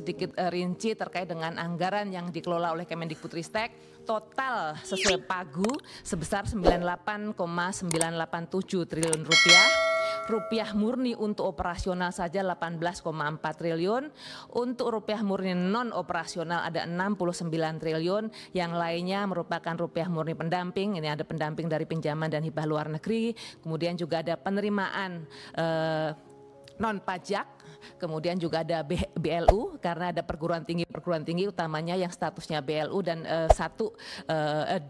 sedikit rinci terkait dengan anggaran yang dikelola oleh Kemendikbudristek, total sesuai Pagu sebesar 98,987 triliun rupiah murni untuk operasional saja 18,4 triliun, untuk rupiah murni non operasional ada 69 triliun, yang lainnya merupakan rupiah murni pendamping. Ini ada pendamping dari pinjaman dan hibah luar negeri, kemudian juga ada penerimaan non pajak, kemudian juga ada BLU karena ada perguruan tinggi utamanya yang statusnya BLU dan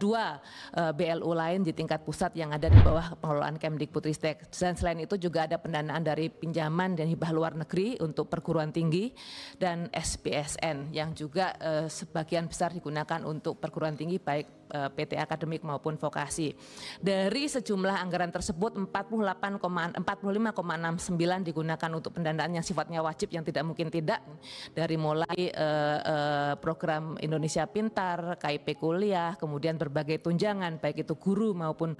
dua BLU lain di tingkat pusat yang ada di bawah pengelolaan Kemdikbudristek. Dan selain itu juga ada pendanaan dari pinjaman dan hibah luar negeri untuk perguruan tinggi dan SPSN yang juga sebagian besar digunakan untuk perguruan tinggi baik PT akademik maupun vokasi. Dari sejumlah anggaran tersebut 45,69 digunakan untuk pendanaan yang sifatnya wajib yang tidak mungkin tidak, dari mulai program Indonesia Pintar, KIP kuliah, kemudian berbagai tunjangan baik itu guru maupun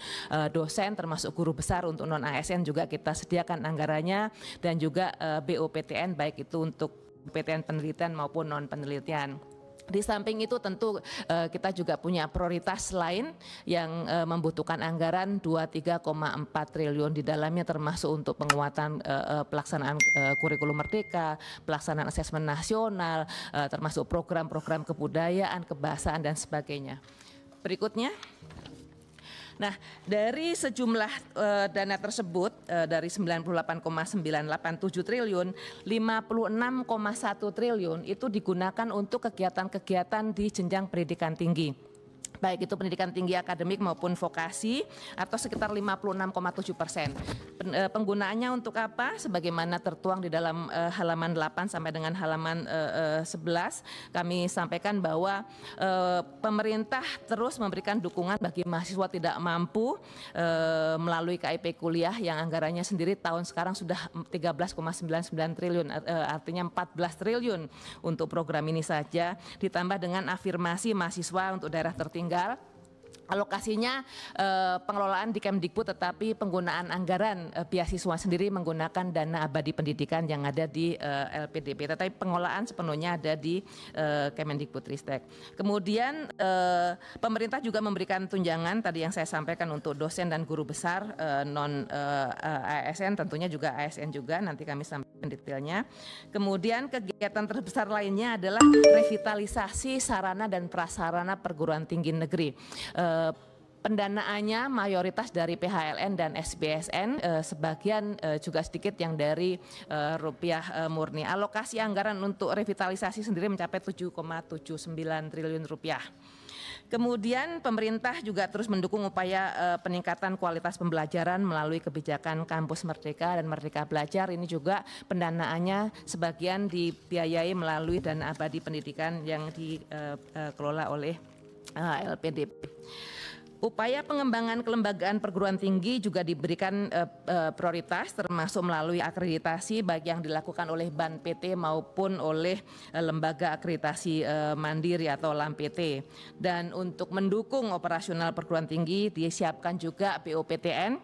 dosen termasuk guru besar untuk non ASN juga kita sediakan anggarannya, dan juga BOPTN baik itu untuk PTN penelitian maupun non penelitian. Di samping itu tentu kita juga punya prioritas lain yang membutuhkan anggaran 23,4 triliun di dalamnya, termasuk untuk penguatan pelaksanaan kurikulum merdeka, pelaksanaan asesmen nasional, termasuk program-program kebudayaan, kebahasaan dan sebagainya. Berikutnya. Nah, dari sejumlah dana tersebut dari 98,987 triliun, 56,1 triliun itu digunakan untuk kegiatan-kegiatan di jenjang pendidikan tinggi, baik itu pendidikan tinggi akademik maupun vokasi, atau sekitar 56,7%. Penggunaannya untuk apa? Sebagaimana tertuang di dalam halaman 8 sampai dengan halaman 11, kami sampaikan bahwa pemerintah terus memberikan dukungan bagi mahasiswa tidak mampu melalui KIP kuliah yang anggarannya sendiri tahun sekarang sudah 13,99 triliun, artinya 14 triliun untuk program ini saja, ditambah dengan afirmasi mahasiswa untuk daerah tertinggal. Alokasinya pengelolaan di Kemdikbud, tetapi penggunaan anggaran beasiswa sendiri menggunakan dana abadi pendidikan yang ada di LPDP, tetapi pengelolaan sepenuhnya ada di Kemendikbudristek. Kemudian pemerintah juga memberikan tunjangan tadi yang saya sampaikan untuk dosen dan guru besar non ASN, tentunya juga ASN juga, nanti kami sampaikan detailnya. Kemudian kegiatan terbesar lainnya adalah revitalisasi sarana dan prasarana perguruan tinggi negeri. Pendanaannya mayoritas dari PHLN dan SPSN, sebagian juga sedikit yang dari rupiah murni. Alokasi anggaran untuk revitalisasi sendiri mencapai 7,79 triliun rupiah. Kemudian pemerintah juga terus mendukung upaya peningkatan kualitas pembelajaran melalui kebijakan Kampus Merdeka dan Merdeka Belajar. Ini juga pendanaannya sebagian dibiayai melalui dana abadi pendidikan yang dikelola oleh LPDP. Upaya pengembangan kelembagaan perguruan tinggi juga diberikan prioritas, termasuk melalui akreditasi baik yang dilakukan oleh BAN PT maupun oleh lembaga akreditasi mandiri atau LAMPT. Dan untuk mendukung operasional perguruan tinggi disiapkan juga BOPTN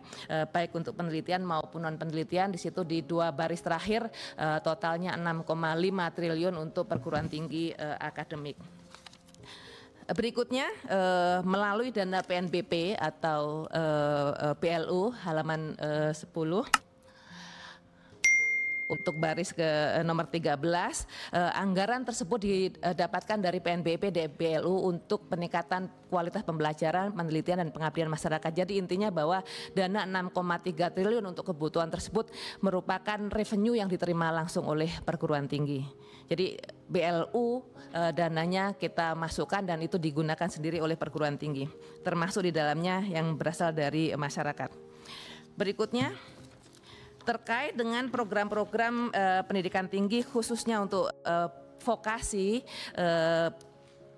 baik untuk penelitian maupun non penelitian. Di situ di dua baris terakhir totalnya 6,5 triliun untuk perguruan tinggi akademik. Berikutnya melalui dana PNBP atau PLU halaman 10 untuk baris ke nomor 13, anggaran tersebut didapatkan dari PNBP dan PLU untuk peningkatan kualitas pembelajaran, penelitian dan pengabdian masyarakat. Jadi intinya bahwa dana 6,3 triliun untuk kebutuhan tersebut merupakan revenue yang diterima langsung oleh perguruan tinggi. Jadi BLU dananya kita masukkan dan itu digunakan sendiri oleh perguruan tinggi, termasuk di dalamnya yang berasal dari masyarakat. Berikutnya terkait dengan program-program pendidikan tinggi khususnya untuk vokasi,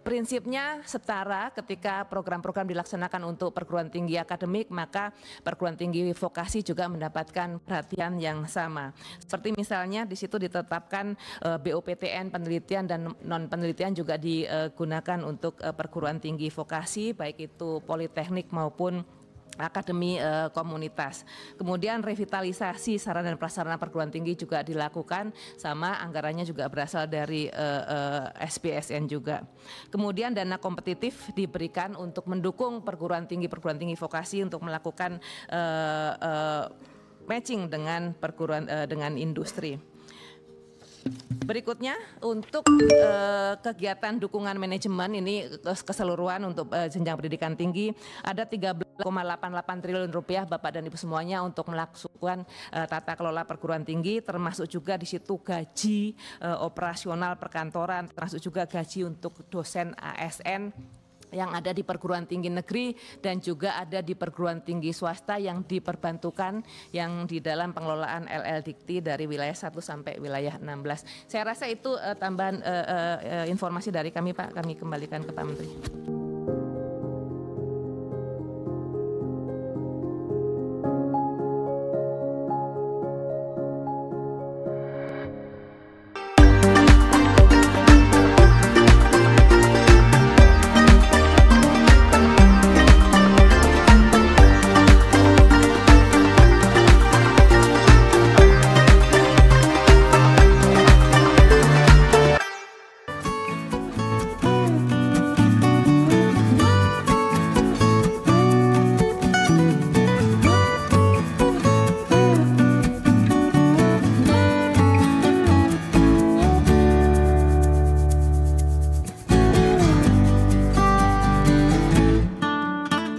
prinsipnya setara ketika program-program dilaksanakan untuk perguruan tinggi akademik, maka perguruan tinggi vokasi juga mendapatkan perhatian yang sama. Seperti misalnya di situ ditetapkan BOPTN penelitian dan non penelitian juga digunakan untuk perguruan tinggi vokasi, baik itu politeknik maupun akademi komunitas. Kemudian revitalisasi sarana dan prasarana perguruan tinggi juga dilakukan, sama anggarannya juga berasal dari SPSN juga. Kemudian dana kompetitif diberikan untuk mendukung perguruan tinggi vokasi untuk melakukan matching dengan dengan industri. Berikutnya untuk kegiatan dukungan manajemen ini keseluruhan untuk jenjang pendidikan tinggi ada 13,88 triliun rupiah Bapak dan Ibu semuanya untuk melakukan tata kelola perguruan tinggi, termasuk juga di situ gaji operasional perkantoran, termasuk juga gaji untuk dosen ASN yang ada di perguruan tinggi negeri dan juga ada di perguruan tinggi swasta yang diperbantukan yang di dalam pengelolaan LL Dikti dari wilayah 1 sampai wilayah 16. Saya rasa itu tambahan informasi dari kami Pak, kami kembalikan ke Pak Menteri.